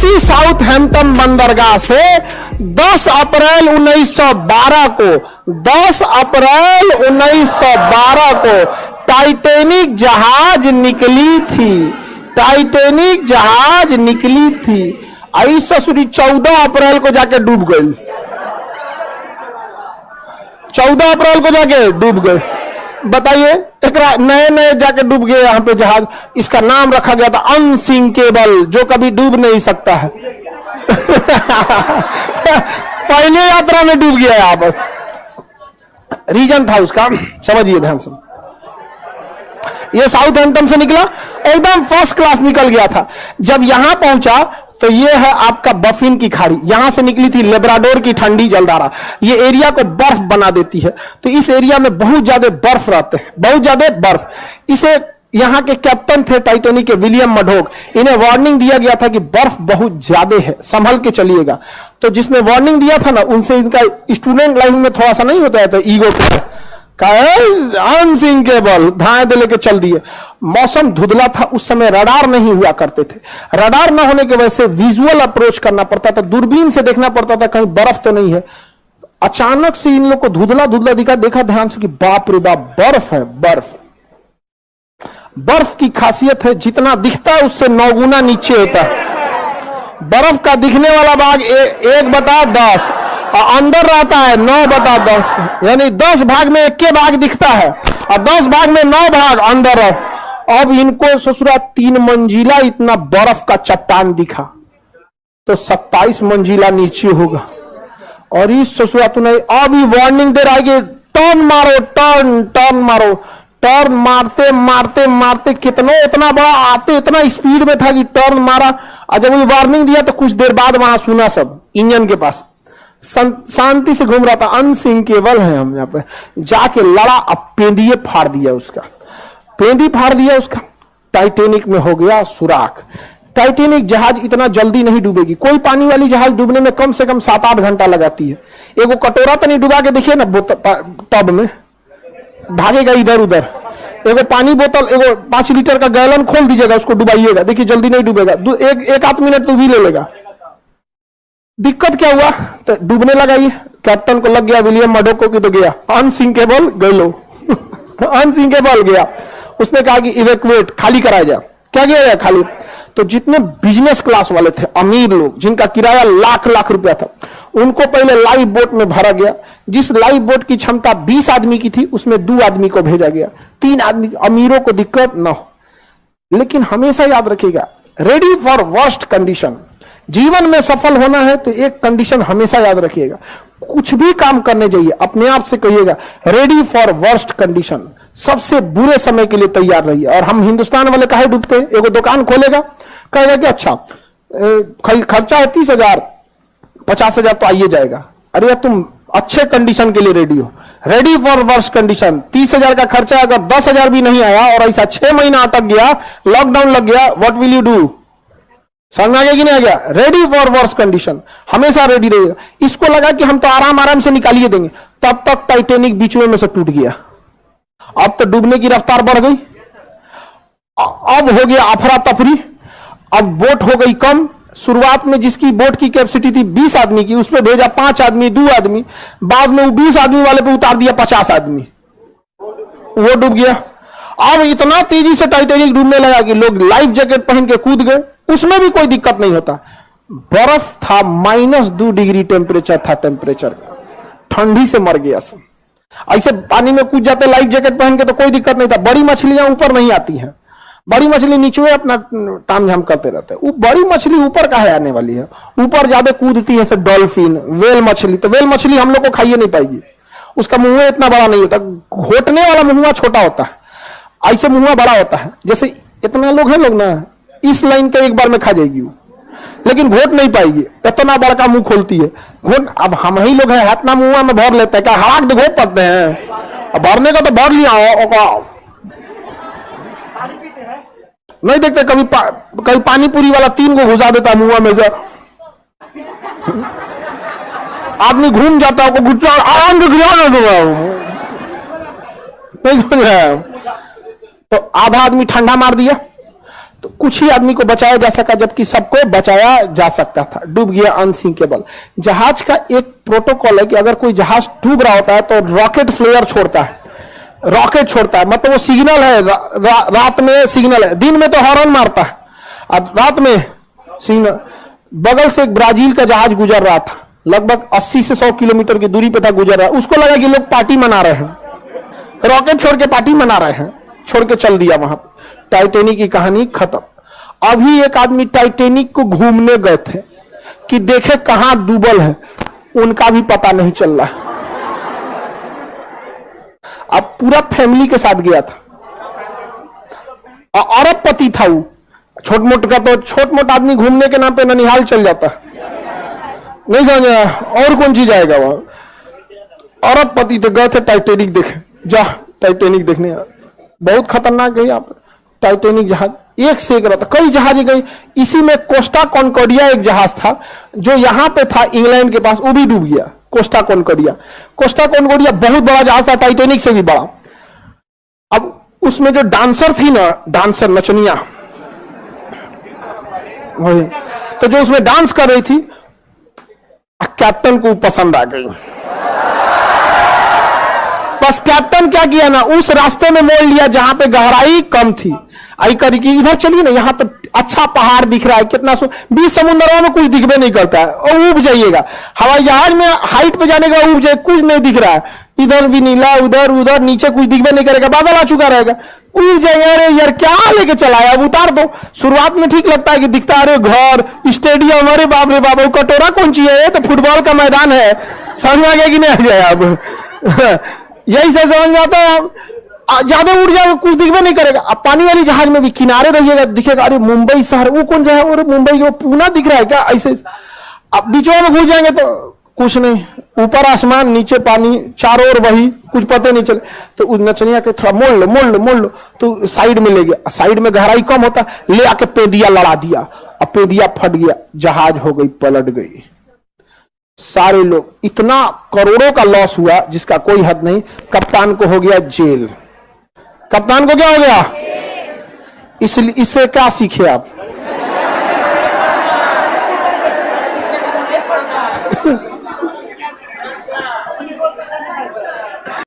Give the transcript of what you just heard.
उसी साउथहैम्पटन बंदरगाह से 10 अप्रैल 1912 को 10 अप्रैल 1912 को टाइटैनिक जहाज निकली थी। टाइटैनिक जहाज निकली थी। आई ससुरी 14 अप्रैल को जाके डूब गई। 14 अप्रैल को जाके डूब गए। बताइए, एक नए नए जाके डूब गए यहाँ पे जहाज। इसका नाम रखा गया था अनसिंकेबल, जो कभी डूब नहीं सकता है। पहले यात्रा में डूब गया यहाँ पर। रीजन था उसका, समझिए ध्यान से। ये साउथहैम्पटन से निकला, एकदम फर्स्ट क्लास निकल गया था। जब यहां पहुंचा तो ये है आपका बफिन की खाड़ी। यहां से निकली थी लेब्राडोर की ठंडी जलधारा। ये एरिया को बर्फ बना देती है। तो इस एरिया में बहुत ज्यादा बर्फ रहते हैं, बहुत ज्यादा बर्फ। इसे यहां के कैप्टन थे टाइटैनिक के, विलियम मडोक। इन्हें वार्निंग दिया गया था कि बर्फ बहुत ज्यादा है, संभल के चलिएगा। तो जिसने वार्निंग दिया था ना, उनसे इनका स्टूडेंट लाइफ में थोड़ा सा नहीं होता है ईगो पे, अनसिंकेबल, धाए दे लेके चल दिए। मौसम धुंधला था, उस समय रडार नहीं हुआ करते थे। रडार ना होने की वजह से विजुअल अप्रोच करना पड़ता था, दूरबीन से देखना पड़ता था कहीं बर्फ तो नहीं है। अचानक से इन लोग को धुंधला धुंधला दिखा, देखा ध्यान से कि बाप रे बाप, बर्फ है। बर्फ बर्फ की खासियत है, जितना दिखता है उससे 9 गुना नीचे होता है। बर्फ का दिखने वाला भाग 1/10 और अंदर रहता है 9/10, यानी 10 भाग में 1 भाग दिखता है और 10 भाग में 9 भाग अंदर है। अब इनको ससुरा 3 मंजिला इतना बर्फ का चट्टान दिखा, तो 27 मंजिला नीचे होगा। और इस ससुरा तूने अभी वार्निंग दे रहा है कि टर्न मारो, टर्न टर्न मारो। टर्न मारते मारते मारते कितना इतना बड़ा आते, इतना स्पीड में था कि टर्न मारा। और जब वो वार्निंग दिया तो कुछ देर बाद वहां सुना सब इंजन के पास शांति से घूम रहा था। अनसिंकेबल है हम यहाँ पे। जाके लड़ा, अब पेंदिए फाड़ दिया उसका, पेंदी फाड़ दिया उसका। टाइटैनिक में हो गया सुराख। टाइटैनिक जहाज इतना जल्दी नहीं डूबेगी। कोई पानी वाली जहाज डूबने में कम से कम 7-8 घंटा लगाती है। एगो कटोरा तो नहीं डुबा के देखिए ना टब में, भागेगा इधर उधर। एगो पानी बोतल, एगो 5 लीटर का गैलन खोल दीजिएगा, उसको डुबाइएगा, देखिए जल्दी नहीं डूबेगा। एक आध मिनट तो भी ले लेगा। दिक्कत क्या हुआ, तो डूबने लगा। ये कैप्टन को लग गया विलियम मडोक को कि तो गया अनसिंकेबल, गलो अनसिंकेबल गया। उसने कहा कि इवैक्यूएट, खाली कराया जाए। क्या किया जाए? खाली। तो जितने बिजनेस क्लास वाले थे, अमीर लोग, जिनका किराया लाख लाख रुपया था, उनको पहले लाइव बोट में भरा गया। जिस लाइव बोट की क्षमता 20 आदमी की थी, उसमें 2 आदमी को भेजा गया। 3 आदमी, अमीरों को दिक्कत ना हो। लेकिन हमेशा याद रखिएगा, रेडी फॉर वर्स्ट कंडीशन। जीवन में सफल होना है तो एक कंडीशन हमेशा याद रखिएगा, कुछ भी काम करने जाइए अपने आप से कहिएगा रेडी फॉर वर्स्ट कंडीशन, सबसे बुरे समय के लिए तैयार रहिए। और हम हिंदुस्तान वाले काहे डूबते हैं? एगो दुकान खोलेगा, कहेगा कि अच्छा खर्चा है 30,000, 50,000 तो आइए जाएगा। अरे यार, तुम अच्छे कंडीशन के लिए रेडी हो, रेडी फॉर वर्स्ट कंडीशन। 30,000 का खर्चा, अगर 10,000 भी नहीं आया और ऐसा 6 महीना अटक गया, लॉकडाउन लग गया, व्हाट विल यू डू? समझ आ गया कि नहीं आ गया? रेडी फॉर वर्स्ट कंडीशन, हमेशा रेडी रहिएगा। इसको लगा कि हम तो आराम आराम से निकालिए देंगे, तब तक टाइटैनिक बीच में से टूट गया। अब तो डूबने की रफ्तार बढ़ गई। अब हो गया अफरा तफरी। अब बोट हो गई कम। शुरुआत में जिसकी बोट की कैपेसिटी थी 20 आदमी की, उसमें भेजा 5 आदमी, 2 आदमी। बाद में वो 20 आदमी वाले पे उतार दिया 50 आदमी, वो डूब गया। अब इतना तेजी से टाइटैनिक डूबने लगा कि लोग लाइफ जैकेट पहन के कूद गए। उसमें भी कोई दिक्कत नहीं होता। बर्फ था, -2 डिग्री टेम्परेचर था, टेम्परेचर ठंडी से मर गया सब। ऐसे पानी में कूद जाते लाइफ जैकेट पहन के तो कोई दिक्कत नहीं था। बड़ी मछलियां ऊपर नहीं आती हैं, बड़ी मछली नीचे अपना तामझाम करते रहते हैं। वो बड़ी मछली ऊपर काहे आने वाली है? ऊपर ज्यादा कूदती है, डॉल्फिन, वेल मछली। तो वेल मछली हम लोग को खाइए नहीं पाएगी, उसका मुंह इतना बड़ा नहीं होता। घोटने वाला मुंह छोटा होता है, ऐसे मुंह बड़ा होता है। जैसे इतना लोग हैं, लोग ना इस लाइन के एक बार में खा जाएगी वो, लेकिन घोट नहीं पाएगी, इतना बड़का मुंह खोलती है। घोट, अब हम ही लोग हैं, हाथना मुंह में भर लेते हैं, क्या हाथ दे घोट पाते हैं? भरने का तो भर लिया हो, नहीं देखते कभी कभी पानी पूरी वाला 3 को घुसा देता मुंह में से, आदमी घूम जाता है, गुस्सा आराम से नहीं समझ रहा। तो आधा आदमी ठंडा मार दिया, तो कुछ ही आदमी को बचाया जा सका, जबकि सबको बचाया जा सकता था। डूब गया अनसिंकेबल। जहाज का एक प्रोटोकॉल है कि अगर कोई जहाज डूब रहा होता है तो रॉकेट फ्लेयर छोड़ता है, रॉकेट छोड़ता है, मतलब वो सिग्नल है, रात में सिग्नल है, दिन में तो हॉर्न मारता है, और रात में सिग्नल। बगल से एक ब्राजील का जहाज गुजर रहा था, लगभग 80 से 100 किलोमीटर की दूरी पे था, गुजर रहा है। उसको लगा कि लोग पार्टी मना रहे हैं, रॉकेट छोड़ के पार्टी मना रहे हैं, छोड़ के चल दिया वहां पे। टाइटैनिक की कहानी खत्म। अभी एक आदमी टाइटैनिक को घूमने गए थे कि देखे कहां डूबल है, उनका भी पता नहीं चल रहा। अब पूरा फैमिली के साथ गया था, अरबपति था वो। छोट मोट का तो छोट मोट आदमी घूमने के नाम पे ननिहाल चल जाता है, नहीं समझा, और कौन चीज आएगा वहां। अरबपति तो गए थे टाइटैनिक देखे, जा टाइटैनिक देखने। बहुत खतरनाक है यहाँ पे टाइटैनिक जहाज, एक से एक रहता, कई जहाज गई। इसी में कोस्टा कॉन्कॉर्डिया एक जहाज था जो यहां पे था इंग्लैंड के पास, वो भी डूब गया। कोस्टा कॉन्कॉर्डिया, कोस्टा कॉन्कॉर्डिया बहुत बड़ा जहाज था, टाइटैनिक से भी बड़ा। अब उसमें जो डांसर थी ना, डांसर नचनिया, तो जो उसमें डांस कर रही थी, कैप्टन को पसंद आ गई। बस कैप्टन क्या किया ना, उस रास्ते में मोड़ लिया जहां पे गहराई कम थी। आई करके इधर चलिए ना, यहां तो अच्छा पहाड़ दिख रहा है, कितना बीच समुद्रों में कुछ दिखबे नहीं करता है, और उब जाइएगा। हवाई जहाज में हाइट पे जाने का उब जाए, कुछ नहीं दिख रहा है, इधर भी नीला, उधर उधर, नीचे कुछ दिखबे नहीं करेगा, बादल आ चुका रहेगा, उब जाएगा। अरे यार क्या लेके चला है, अब उतार दो। शुरुआत में ठीक लगता है कि दिखता है, अरे घर, स्टेडियम, अरे बाप रे बाप, कटोरा कौन चीज है, तो फुटबॉल का मैदान है। समझ में आ गया कि नहीं आ गया अब यही से समझ जाता है। ज्यादा उड़ जाएगा, कुछ दिखबे नहीं करेगा। अब पानी वाली जहाज में भी किनारे रहिएगा, दिखेगा अरे मुंबई शहर, वो कौन सा है, अरे मुंबई को पूना दिख रहा है क्या, ऐसे। अब बीचों में घुस जाएंगे तो कुछ नहीं, ऊपर आसमान, नीचे पानी, चारों ओर वही, कुछ पता नहीं चले। तो उस नचनिया के थोड़ा मोड़ लो मोड़ लो मोड़ लो, तो साइड में ले गया। साइड में गहराई कम होता, ले आके पेदिया लड़ा दिया, अब पेदिया फट गया, जहाज हो गई, पलट गई। सारे लोग, इतना करोड़ों का लॉस हुआ जिसका कोई हद नहीं। कप्तान को हो गया जेल। कप्तान को क्या हो गया? इसलिए इससे क्या सीखे आप?